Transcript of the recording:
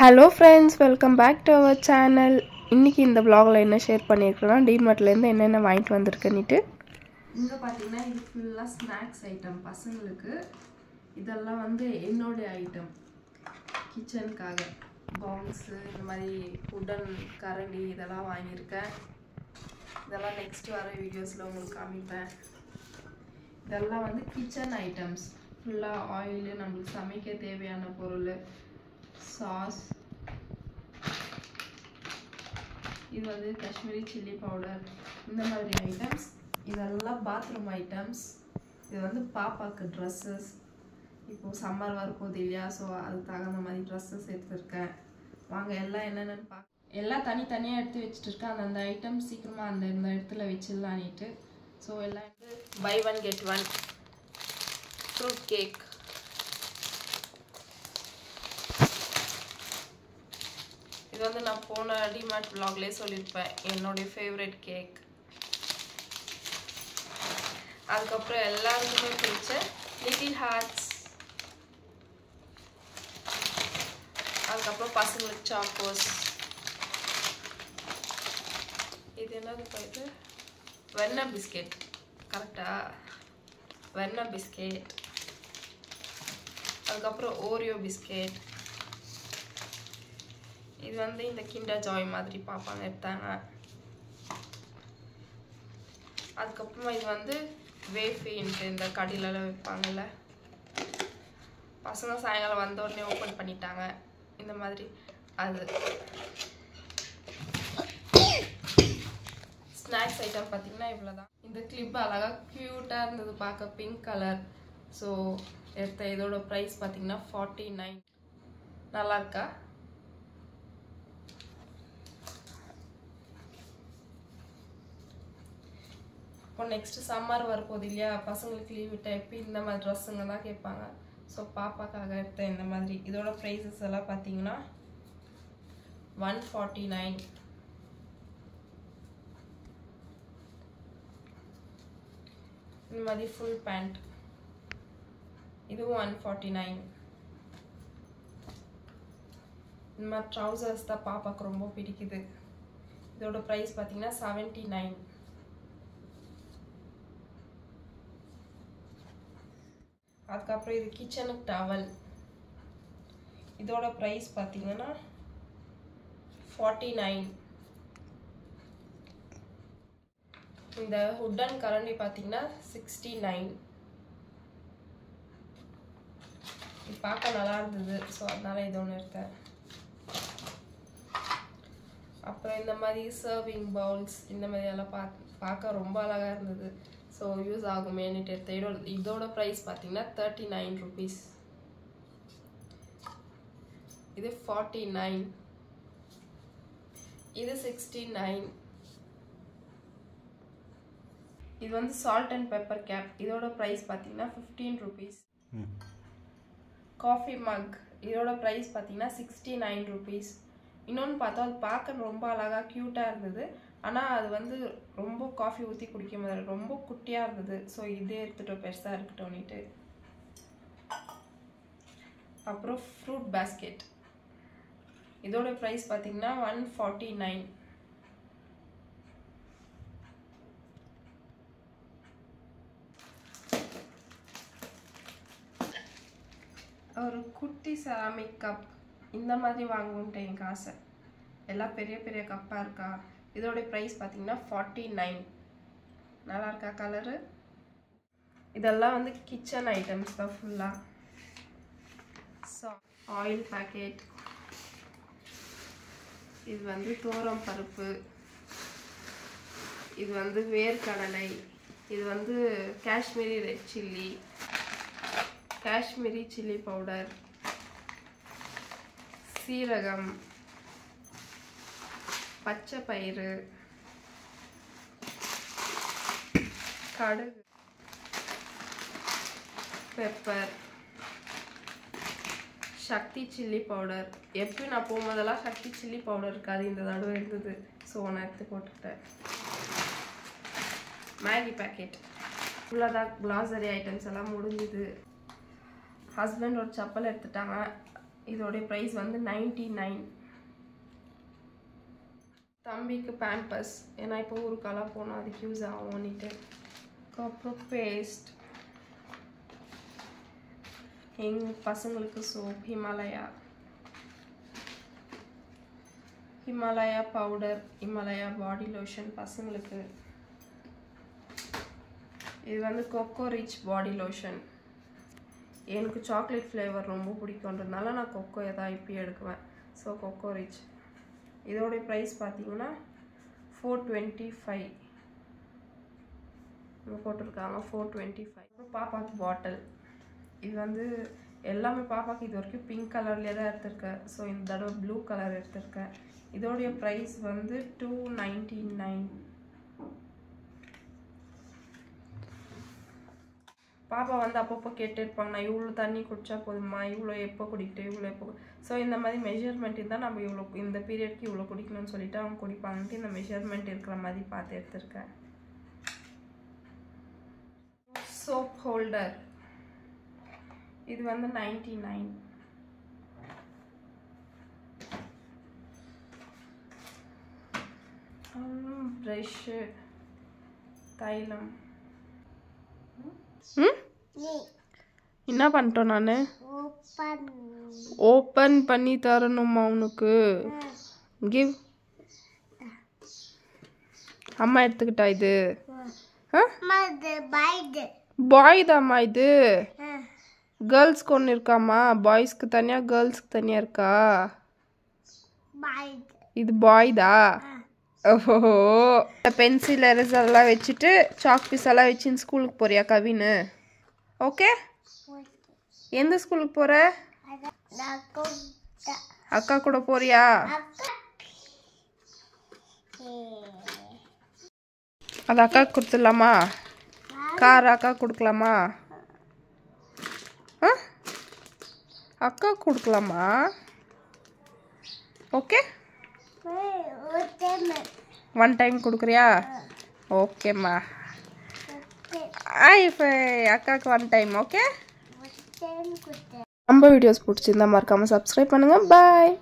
Hello friends, welcome back to our channel. இன்னைக்கு இந்த vlogல என்ன ஷேர் பண்ணிருக்கேன்னா டிமார்ட்ல இருந்து என்னென்ன வாங்கிட்டு வந்திருக்கேன்னிட்டு. இங்க பாத்தீங்கன்னா இது ஃபுல்லா ஸ்நாக்ஸ் ஐட்டம் பசங்களுக்கு. இதெல்லாம் வந்து என்னோட ஐட்டம். கிச்சனுக்காக பவுல்ஸ் இந்த மாதிரி உடன் கரண்டி இதெல்லாம் வாங்கியிருக்கேன். இதெல்லாம் நெக்ஸ்ட் வர வீடியோஸ்ல உங்களுக்கு காமிப்பேன். இதெல்லாம் வந்து கிச்சன் ஐட்டம்ஸ். ஃபுல்லா ஆயில் நமக்கு சமைக்க தேவையான பொருள். சாஸ் இது வந்து காஷ்மீரி சில்லி பவுடர் இந்த மாதிரி ஐட்டம்ஸ். இதெல்லாம் பாத்ரூம் ஐட்டம்ஸ். இது வந்து பாப்பாக்கு ட்ரெஸ்ஸஸ். இப்போ சம்மர் வரப்போகுது இல்லையா, ஸோ அதுக்கு தகுந்த மாதிரி ட்ரெஸ்ஸஸ் எடுத்துருக்கேன். வாங்க எல்லாம் என்னென்னு எல்லாம் தனித்தனியாக எடுத்து வச்சுட்டு இருக்கேன். அந்த ஐட்டம் சீக்கிரமாக இந்த இடத்துல வச்சிடலான்ட்டு. ஸோ எல்லாம் buy one get one fruit cake. இது வந்து நான் போன டிமார்ட் vlogலயே சொல்லியிருப்பேன், என்னோட ஃபேவரட் கேக். அதுக்கப்புறம் எல்லாருக்குமே பிடிச்ச லிட்டில் ஹார்ட்ஸ். அதுக்கப்புறம் பசங்களுக்கு சாக்கோஸ். இது என்னது இது வெண்ணா பிஸ்கெட். கரெக்டா? வெண்ணா பிஸ்கெட். அதுக்கப்புறம் ஓரியோ பிஸ்கெட். இது வந்து இந்த கிண்டர் ஜாய் மாதிரி பாப்பாங்க எடுத்தாங்க. அதுக்கப்புறமா இது வந்து வேஃபின்ட்டு இந்த கடையிலலாம் வைப்பாங்கல்ல, பசங்க சாயங்காலம் வந்த உடனே ஓப்பன் பண்ணிட்டாங்க இந்த மாதிரி. அது ஸ்நாக்ஸ் ஐட்டம் பார்த்தீங்கன்னா இவ்வளோதான். இந்த கிளிப் அழகாக க்யூட்டாக இருந்தது பார்க்க, பிங்க் கலர். ஸோ எடுத்த இதோட ப்ரைஸ் பார்த்தீங்கன்னா 49. நல்லா இருக்கா? இப்போ நெக்ஸ்ட் சம்மர் வரப்போகுது இல்லையா, பசங்களுக்கு லீவ் விட்ட எப்போ இந்த மாதிரி ட்ரெஸ்ஸுங்க தான் கேட்பாங்க. ஸோ பாப்பாக்காக எடுத்த இந்த மாதிரி. இதோட ப்ரைஸஸ் எல்லாம் பார்த்தீங்கன்னா 149. இந்த மாதிரி ஃபுல் பேண்ட் இதுவும் 149. இந்த மாதிரி ட்ரௌசர்ஸ் தான் பாப்பாக்கு ரொம்ப பிடிக்குது. இதோட ப்ரைஸ் பார்த்தீங்கன்னா 79. அதுக்கப்புறம் இது கிச்சனுக்கு டவல். இதோட ப்ரைஸ் பார்த்தீங்கன்னா 49. இந்த உடன் கரண்டி பார்த்தீங்கன்னா 69. இது பார்க்க நல்லா இருந்தது, ஸோ அதனால இது ஒன்று எடுத்தேன். அப்புறம் இந்த மாதிரி சர்விங் பவுல்ஸ் இந்த மாதிரி எல்லாம் பார்க்க ரொம்ப அழகாக இருந்தது. ஸோ யூஸ் ஆகுமேன்னுட்டு எடுத்தேன். இதோட ப்ரைஸ் பார்த்தீங்கன்னா 39 rupees. இது 49. இது 69. இது வந்து சால்ட் அண்ட் பெப்பர் கேப். இதோட ப்ரைஸ் பார்த்தீங்கன்னா 15 rupees. Coffee mug. இதோட ப்ரைஸ் பார்த்தீங்கன்னா 69 rupees. இன்னொன்று பார்த்தா அது பார்க்க ரொம்ப அழகாக க்யூட்டாக இருந்தது. ஆனால் அது வந்து ரொம்ப காஃபி ஊற்றி குடிக்க மாதிரி ரொம்ப குட்டியாக இருந்தது. ஸோ இதே எடுத்துகிட்டோம், பெருசாக இருக்கட்டும்னுட்டு. அப்புறம் ஃப்ரூட் பேஸ்கெட். இதோட ப்ரைஸ் பார்த்தீங்கன்னா 149. ஒரு குட்டி செராமிக் கப் இந்த மாதிரி வாங்கணுன்ட்டு எனக்கு ஆசை. எல்லாம் பெரிய பெரிய கப்பாக இருக்கா. இதோட ப்ரைஸ் பார்த்தீங்கன்னா 49. நல்லா இருக்கா கலரு? இதெல்லாம் வந்து கிச்சன் ஐட்டம்ஸ் தான் ஃபுல்லாக. Oil packet. இது வந்து தோரம் பருப்பு. இது வந்து வேர்க்கடலை. இது வந்து Kashmiri red chilli, Kashmiri chilli powder, சீரகம், பச்சை பயிறு, கடுகு, பெப்பர், சக்தி சில்லி பவுடர். எப்பயும் நான் போகும்போதெல்லாம் சக்தி சில்லி பவுடர் இருக்காது, இந்த தடவை இருந்தது. ஸோ நான் எடுத்து போட்டுக்கிட்டேன். Maggi packet. இவ்வளோதான். கிளாசரி ஐட்டம்ஸ் எல்லாம் முடிஞ்சுது. ஹஸ்பண்ட் ஒரு செப்பல் எடுத்துட்டாங்க. இதோட ப்ரைஸ் வந்து 99. தம்பிக்கு பேம்பர்ஸ், ஏன்னா இப்போ ஊருக்கெல்லாம் போனால் அதுக்கு யூஸ் ஆகும்னுட்டு. அப்புறம் பேஸ்ட், எங்கள் பசங்களுக்கு soap, Himalaya powder, Himalaya body lotion பசங்களுக்கு. இது வந்து கொக்கோ ரிச் பாடி லோஷன். எனக்கு சாக்லேட் ஃப்ளேவர் ரொம்ப பிடிக்கும்ன்றதுனால நான் கொக்கோ எதாவது இப்போ எடுக்குவேன். So cocoa rich. இதோடைய ப்ரைஸ் பார்த்தீங்கன்னா 425. இங்கே போட்டிருக்காங்க 425. அப்புறம் பாப்பாக்கு பாட்டில். இது வந்து எல்லாமே பாப்பாக்கு இது வரைக்கும் பிங்க் கலர்லேயே தான் எடுத்திருக்கேன். ஸோ இந்த தடவை ப்ளூ கலர் எடுத்திருக்கேன். இதோடைய ப்ரைஸ் வந்து 299. பாப்பா வந்து அப்பப்போ கேட்டுருப்பாங்க, நான் இவ்வளோ தண்ணி குடிச்சா போதுமா, இவ்வளோ எப்போ குடிக்கிட்டு, இவ்வளோ எப்போ. ஸோ இந்த மாதிரி மெஷர்மெண்ட் இருந்தால் நம்ம இவ்வளோ இந்த பீரியட்க்கு இவ்வளோ குடிக்கணும்னு சொல்லிட்டு அவங்க குடிப்பாங்கன்ட்டு இந்த மெஷர்மெண்ட் இருக்கிற மாதிரி பார்த்து எடுத்திருக்கேன். சோப் ஹோல்டர், இது வந்து 99. ப்ரஷ்ஷு, தைலம். என்ன பண்ணிட்டோம் நான்? ஓப்பன் பண்ணி தரணுமா உனக்கு? கிவ். அம்மா எடுத்துக்கிட்டா இது? பாய் தாம்மா இது. கேர்ள்ஸ்க்கு ஒன்று இருக்காமா, பாய்ஸ்க்கு தனியாக கேர்ள்ஸ்க்கு தனியாக இருக்கா? இது பாய் தான். ஓஹோ. பென்சில் எரேசர் எல்லாம் வச்சுட்டு சாக் பீஸ் எல்லாம் வச்சுன்னு ஸ்கூலுக்கு போறியா கவின்னு? ஓகே. எந்த ஸ்கூலுக்கு போற? அக்கா கூட போறியா? அது அக்கா கொடுத்துடலாமா? கார் அக்கா கொடுக்கலாமா? அக்கா கொடுக்கலாமா? ஓகே. 1 டைம் கொடுக்குறியா? ஓகேம்மா. அக்காவுக்கு 1 டைம். ஓகே. நம்ம வீடியோஸ் பிடிச்சிருந்தா மறக்காம சப்ஸ்கிரைப் பண்ணுங்க. பாய்.